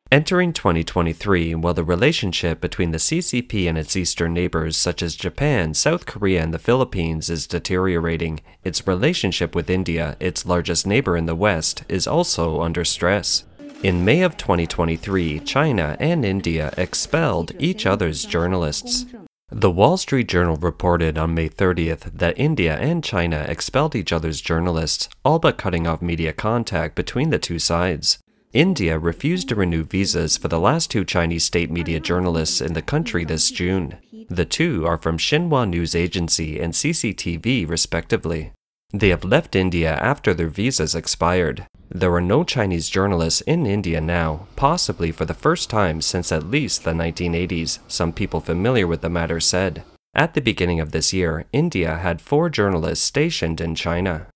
Entering 2023, while the relationship between the CCP and its eastern neighbors such as Japan, South Korea, and the Philippines is deteriorating, its relationship with India, its largest neighbor in the West, is also under stress. In May of 2023, China and India expelled each other's journalists. The Wall Street Journal reported on May 30th that India and China expelled each other's journalists, all but cutting off media contact between the two sides. India refused to renew visas for the last two Chinese state media journalists in the country this June. The two are from Xinhua News Agency and CCTV, respectively. They have left India after their visas expired. There are no Chinese journalists in India now, possibly for the first time since at least the 1980s, some people familiar with the matter said. At the beginning of this year, India had 4 journalists stationed in China.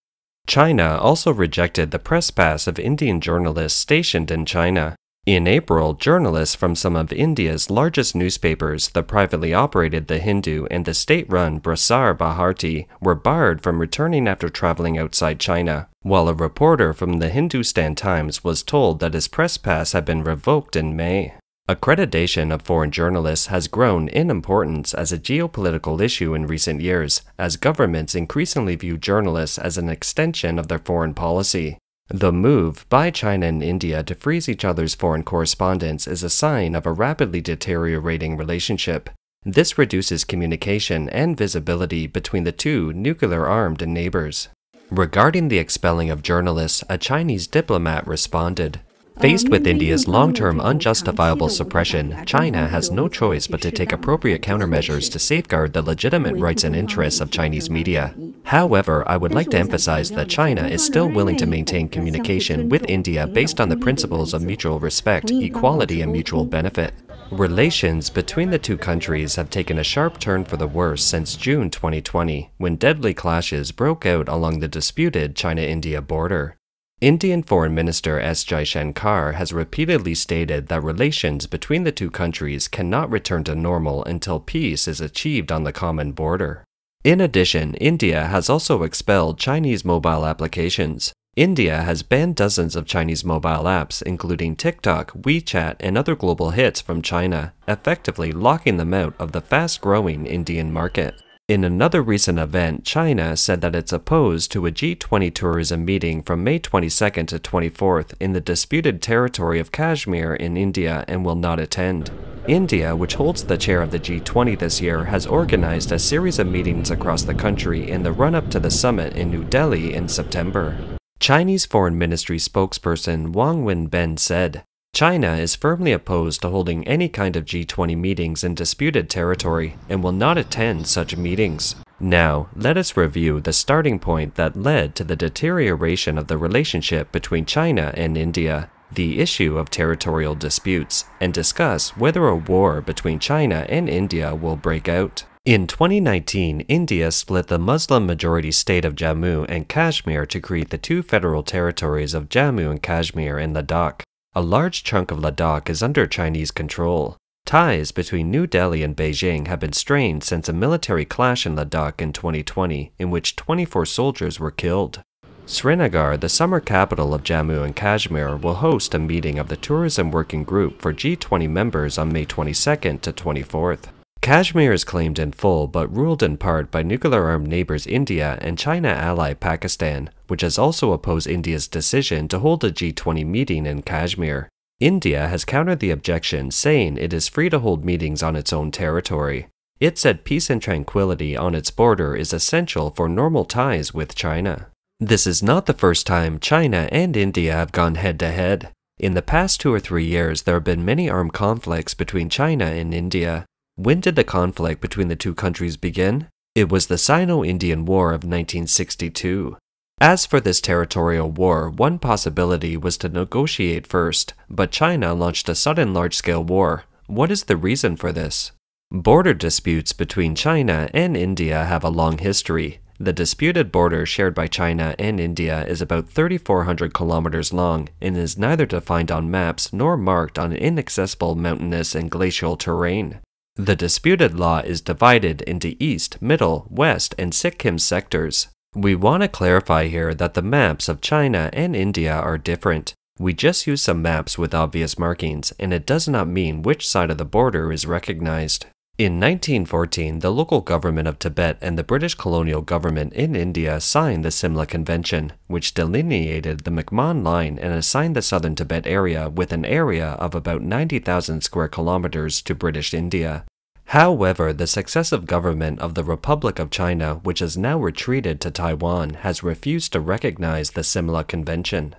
China also rejected the press pass of Indian journalists stationed in China. In April, journalists from some of India's largest newspapers, the privately operated The Hindu and the state-run Prasar Bharati, were barred from returning after traveling outside China, while a reporter from the Hindustan Times was told that his press pass had been revoked in May. Accreditation of foreign journalists has grown in importance as a geopolitical issue in recent years, as governments increasingly view journalists as an extension of their foreign policy. The move by China and India to freeze each other's foreign correspondents is a sign of a rapidly deteriorating relationship. This reduces communication and visibility between the two nuclear-armed neighbors. Regarding the expelling of journalists, a Chinese diplomat responded. Faced with India's long-term unjustifiable suppression, China has no choice but to take appropriate countermeasures to safeguard the legitimate rights and interests of Chinese media. However, I would like to emphasize that China is still willing to maintain communication with India based on the principles of mutual respect, equality, and mutual benefit. Relations between the two countries have taken a sharp turn for the worse since June 2020, when deadly clashes broke out along the disputed China-India border. Indian Foreign Minister S. Jaishankar has repeatedly stated that relations between the two countries cannot return to normal until peace is achieved on the common border. In addition, India has also expelled Chinese mobile applications. India has banned dozens of Chinese mobile apps, including TikTok, WeChat, and other global hits from China, effectively locking them out of the fast-growing Indian market. In another recent event, China said that it's opposed to a G20 tourism meeting from May 22nd to 24th in the disputed territory of Kashmir in India and will not attend. India, which holds the chair of the G20 this year, has organized a series of meetings across the country in the run-up to the summit in New Delhi in September. Chinese Foreign Ministry spokesperson Wang Wenbin said, China is firmly opposed to holding any kind of G20 meetings in disputed territory and will not attend such meetings. Now, let us review the starting point that led to the deterioration of the relationship between China and India, the issue of territorial disputes, and discuss whether a war between China and India will break out. In 2019, India split the Muslim-majority state of Jammu and Kashmir to create the two federal territories of Jammu and Kashmir and Ladakh. A large chunk of Ladakh is under Chinese control. Ties between New Delhi and Beijing have been strained since a military clash in Ladakh in 2020, in which 24 soldiers were killed. Srinagar, the summer capital of Jammu and Kashmir, will host a meeting of the Tourism Working Group for G20 members on May 22nd to 24th. Kashmir is claimed in full but ruled in part by nuclear-armed neighbors India and China ally Pakistan, which has also opposed India's decision to hold a G20 meeting in Kashmir. India has countered the objection, saying it is free to hold meetings on its own territory. It said peace and tranquility on its border is essential for normal ties with China. This is not the first time China and India have gone head-to-head. In the past 2 or 3 years, there have been many armed conflicts between China and India. When did the conflict between the two countries begin? It was the Sino-Indian War of 1962. As for this territorial war, one possibility was to negotiate first, but China launched a sudden large-scale war. What is the reason for this? Border disputes between China and India have a long history. The disputed border shared by China and India is about 3,400 kilometers long and is neither defined on maps nor marked on inaccessible mountainous and glacial terrain. The disputed law is divided into East, Middle, West, and Sikkim sectors. We want to clarify here that the maps of China and India are different. We just use some maps with obvious markings, and it does not mean which side of the border is recognized. In 1914, the local government of Tibet and the British colonial government in India signed the Simla Convention, which delineated the McMahon Line and assigned the southern Tibet area with an area of about 90,000 square kilometers to British India. However, the successive government of the Republic of China, which has now retreated to Taiwan, has refused to recognize the Simla Convention.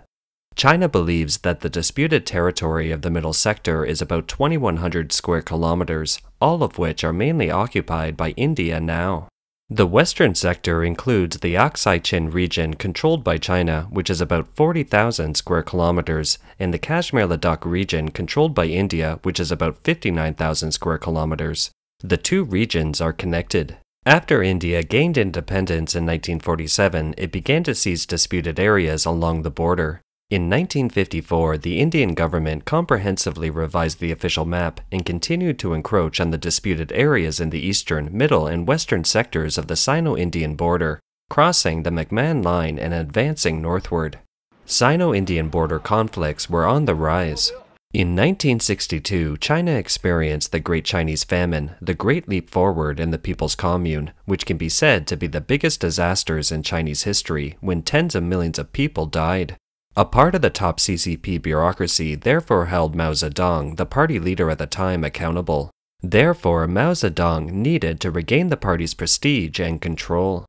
China believes that the disputed territory of the middle sector is about 2,100 square kilometers, all of which are mainly occupied by India now. The western sector includes the Aksai-Chin region controlled by China, which is about 40,000 square kilometers, and the Kashmir-Ladakh region controlled by India, which is about 59,000 square kilometers. The two regions are connected. After India gained independence in 1947, it began to seize disputed areas along the border. In 1954, the Indian government comprehensively revised the official map and continued to encroach on the disputed areas in the eastern, middle, and western sectors of the Sino-Indian border, crossing the McMahon Line and advancing northward. Sino-Indian border conflicts were on the rise. In 1962, China experienced the Great Chinese Famine, the Great Leap Forward in the People's Commune, which can be said to be the biggest disasters in Chinese history, when tens of millions of people died. A part of the top CCP bureaucracy therefore held Mao Zedong, the party leader at the time, accountable. Therefore, Mao Zedong needed to regain the party's prestige and control.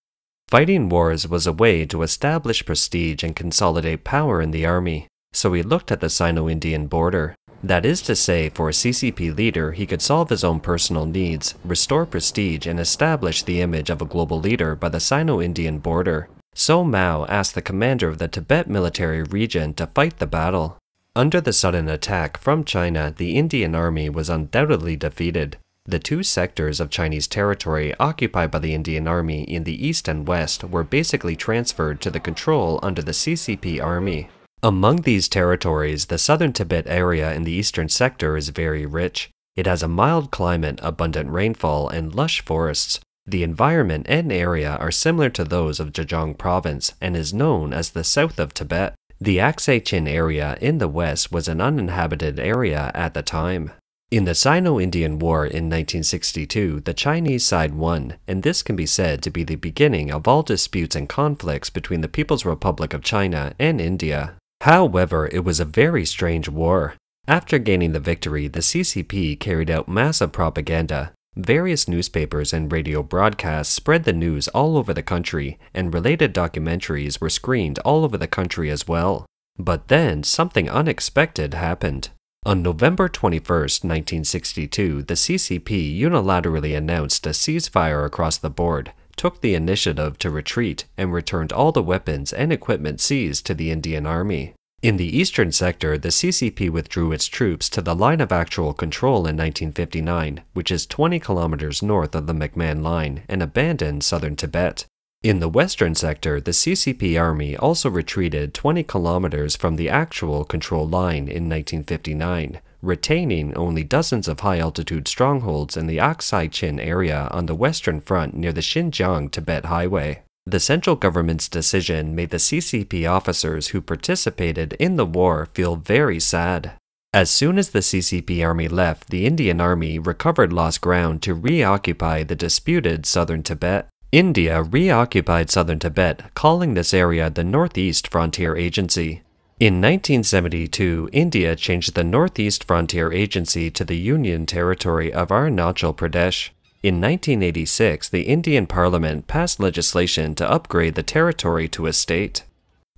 Fighting wars was a way to establish prestige and consolidate power in the army, so he looked at the Sino-Indian border. That is to say, for a CCP leader, he could solve his own personal needs, restore prestige, and establish the image of a global leader by the Sino-Indian border. So Mao asked the commander of the Tibet military region to fight the battle. Under the sudden attack from China, the Indian army was undoubtedly defeated. The two sectors of Chinese territory occupied by the Indian army in the east and west were basically transferred to the control under the CCP army. Among these territories, the southern Tibet area in the eastern sector is very rich. It has a mild climate, abundant rainfall, and lush forests. The environment and area are similar to those of Zhejiang province and is known as the south of Tibet. The Aksai-Chin area in the west was an uninhabited area at the time. In the Sino-Indian War in 1962, the Chinese side won, and this can be said to be the beginning of all disputes and conflicts between the People's Republic of China and India. However, it was a very strange war. After gaining the victory, the CCP carried out massive propaganda. Various newspapers and radio broadcasts spread the news all over the country, and related documentaries were screened all over the country as well. But then, something unexpected happened. On November 21, 1962, the CCP unilaterally announced a ceasefire across the board, took the initiative to retreat, and returned all the weapons and equipment seized to the Indian Army. In the eastern sector, the CCP withdrew its troops to the line of actual control in 1959, which is 20 kilometers north of the McMahon Line, and abandoned southern Tibet. In the western sector, the CCP army also retreated 20 kilometers from the actual control line in 1959, retaining only dozens of high-altitude strongholds in the Aksai-Chin area on the western front near the Xinjiang-Tibet Highway. The central government's decision made the CCP officers who participated in the war feel very sad. As soon as the CCP army left, the Indian army recovered lost ground to reoccupy the disputed southern Tibet. India reoccupied southern Tibet, calling this area the Northeast Frontier Agency. In 1972, India changed the Northeast Frontier Agency to the Union Territory of Arunachal Pradesh. In 1986, the Indian Parliament passed legislation to upgrade the territory to a state.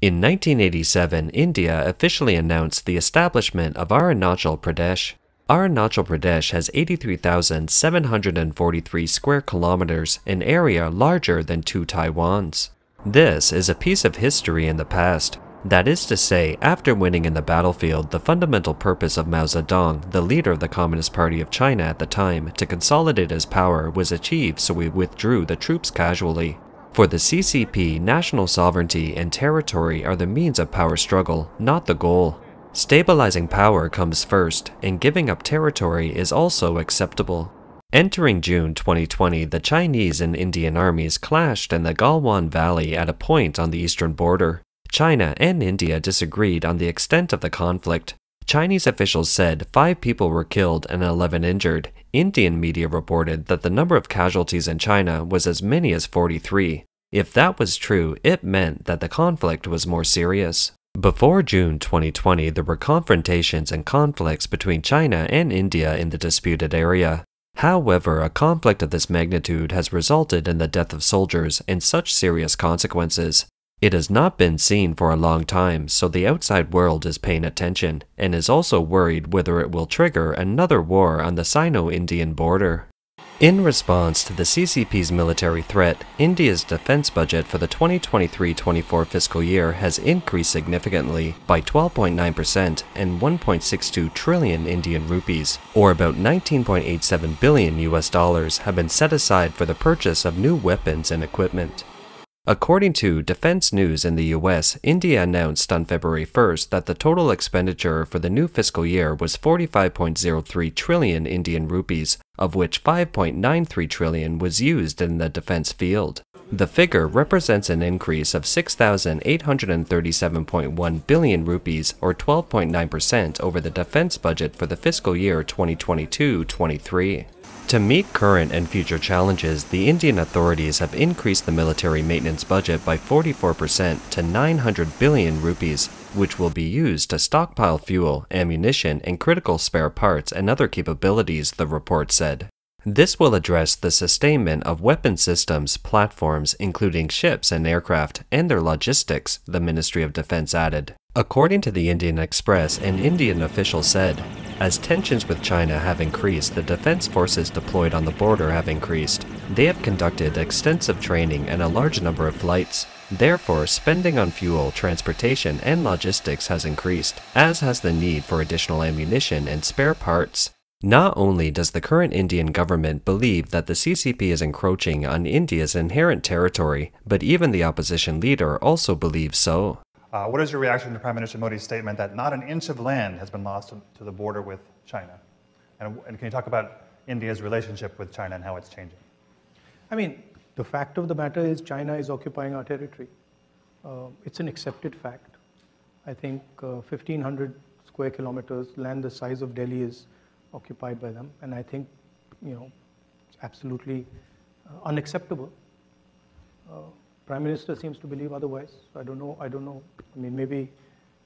In 1987, India officially announced the establishment of Arunachal Pradesh. Arunachal Pradesh has 83,743 square kilometers, an area larger than 2 Taiwans. This is a piece of history in the past. That is to say, after winning in the battlefield, the fundamental purpose of Mao Zedong, the leader of the Communist Party of China at the time, to consolidate his power was achieved, so he withdrew the troops casually. For the CCP, national sovereignty and territory are the means of power struggle, not the goal. Stabilizing power comes first, and giving up territory is also acceptable. Entering June 2020, the Chinese and Indian armies clashed in the Galwan Valley at a point on the eastern border. China and India disagreed on the extent of the conflict. Chinese officials said 5 people were killed and 11 injured. Indian media reported that the number of casualties in China was as many as 43. If that was true, it meant that the conflict was more serious. Before June 2020, there were confrontations and conflicts between China and India in the disputed area. However, a conflict of this magnitude has resulted in the death of soldiers and such serious consequences. It has not been seen for a long time, so the outside world is paying attention and is also worried whether it will trigger another war on the Sino-Indian border. In response to the CCP's military threat, India's defense budget for the 2023-24 fiscal year has increased significantly by 12.9% and 1.62 trillion Indian rupees, or about 19.87 billion US dollars, have been set aside for the purchase of new weapons and equipment. According to Defense News in the US, India announced on February 1st that the total expenditure for the new fiscal year was 45.03 trillion Indian rupees, of which 5.93 trillion was used in the defense field. The figure represents an increase of 6,837.1 billion rupees, or 12.9% over the defense budget for the fiscal year 2022-23. To meet current and future challenges, the Indian authorities have increased the military maintenance budget by 44% to 900 billion rupees, which will be used to stockpile fuel, ammunition, and critical spare parts and other capabilities, the report said. This will address the sustainment of weapon systems, platforms, including ships and aircraft, and their logistics, the Ministry of Defense added. According to the Indian Express, an Indian official said, as tensions with China have increased, the defense forces deployed on the border have increased. They have conducted extensive training and a large number of flights. Therefore, spending on fuel, transportation, and logistics has increased, as has the need for additional ammunition and spare parts. Not only does the current Indian government believe that the CCP is encroaching on India's inherent territory, but even the opposition leader also believes so. What is your reaction to Prime Minister Modi's statement that not an inch of land has been lost to the border with China? And can you talk about India's relationship with China and how it's changing? I mean, the fact of the matter is China is occupying our territory. It's an accepted fact. I think 1,500 square kilometers, land the size of Delhi, is occupied by them. And I think, it's absolutely unacceptable. Prime Minister seems to believe otherwise. I don't know. I mean, maybe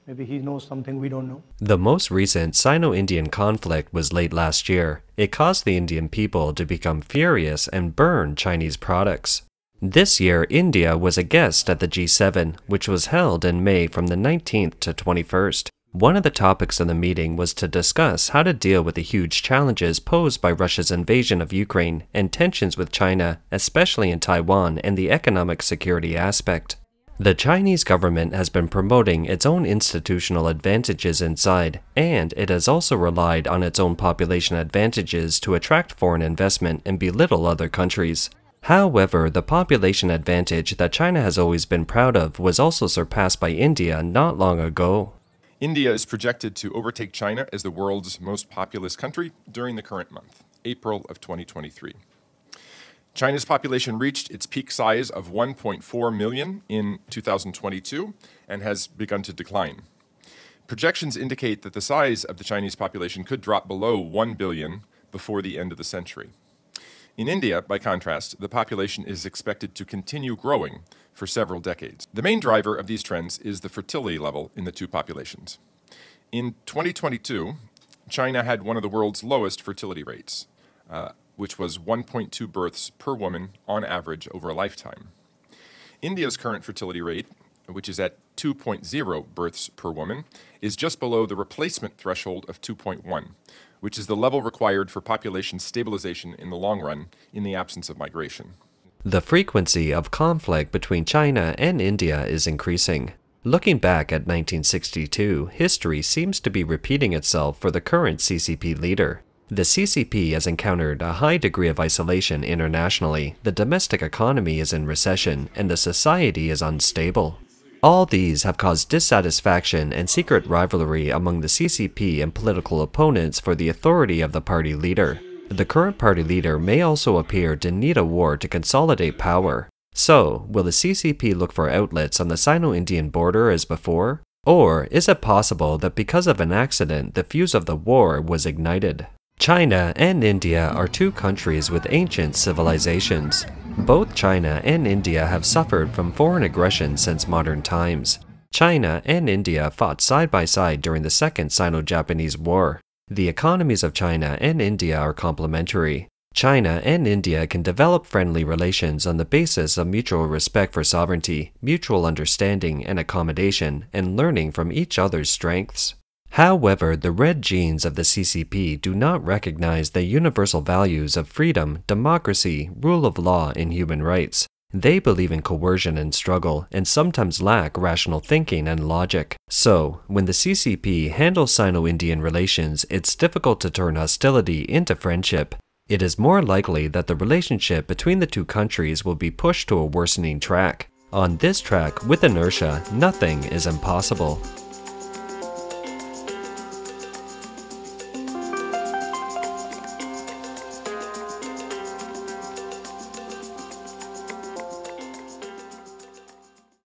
he knows something we don't know. The most recent Sino-Indian conflict was late last year. It caused the Indian people to become furious and burn Chinese products. This year, India was a guest at the G7, which was held in May from the 19th to 21st. One of the topics of the meeting was to discuss how to deal with the huge challenges posed by Russia's invasion of Ukraine and tensions with China, especially in Taiwan, and the economic security aspect. The Chinese government has been promoting its own institutional advantages inside, and it has also relied on its own population advantages to attract foreign investment and belittle other countries. However, the population advantage that China has always been proud of was also surpassed by India not long ago. India is projected to overtake China as the world's most populous country during the current month, April of 2023. China's population reached its peak size of 1.4 million in 2022 and has begun to decline. Projections indicate that the size of the Chinese population could drop below 1 billion before the end of the century. In India, by contrast, the population is expected to continue growing for several decades. The main driver of these trends is the fertility level in the two populations. In 2022, China had one of the world's lowest fertility rates, which was 1.2 births per woman on average over a lifetime. India's current fertility rate, which is at 2.0 births per woman, is just below the replacement threshold of 2.1, which is the level required for population stabilization in the long run in the absence of migration. The frequency of conflict between China and India is increasing. Looking back at 1962, history seems to be repeating itself for the current CCP leader. The CCP has encountered a high degree of isolation internationally, the domestic economy is in recession, and the society is unstable. All these have caused dissatisfaction and secret rivalry among the CCP and political opponents for the authority of the party leader. The current party leader may also appear to need a war to consolidate power. So, will the CCP look for outlets on the Sino-Indian border as before? Or is it possible that because of an accident, the fuse of the war was ignited? China and India are two countries with ancient civilizations. Both China and India have suffered from foreign aggression since modern times. China and India fought side by side during the Second Sino-Japanese War. The economies of China and India are complementary. China and India can develop friendly relations on the basis of mutual respect for sovereignty, mutual understanding and accommodation, and learning from each other's strengths. However, the red genes of the CCP do not recognize the universal values of freedom, democracy, rule of law, and human rights. They believe in coercion and struggle, and sometimes lack rational thinking and logic. So, when the CCP handles Sino-Indian relations, it's difficult to turn hostility into friendship. It is more likely that the relationship between the two countries will be pushed to a worsening track. On this track, with inertia, nothing is impossible.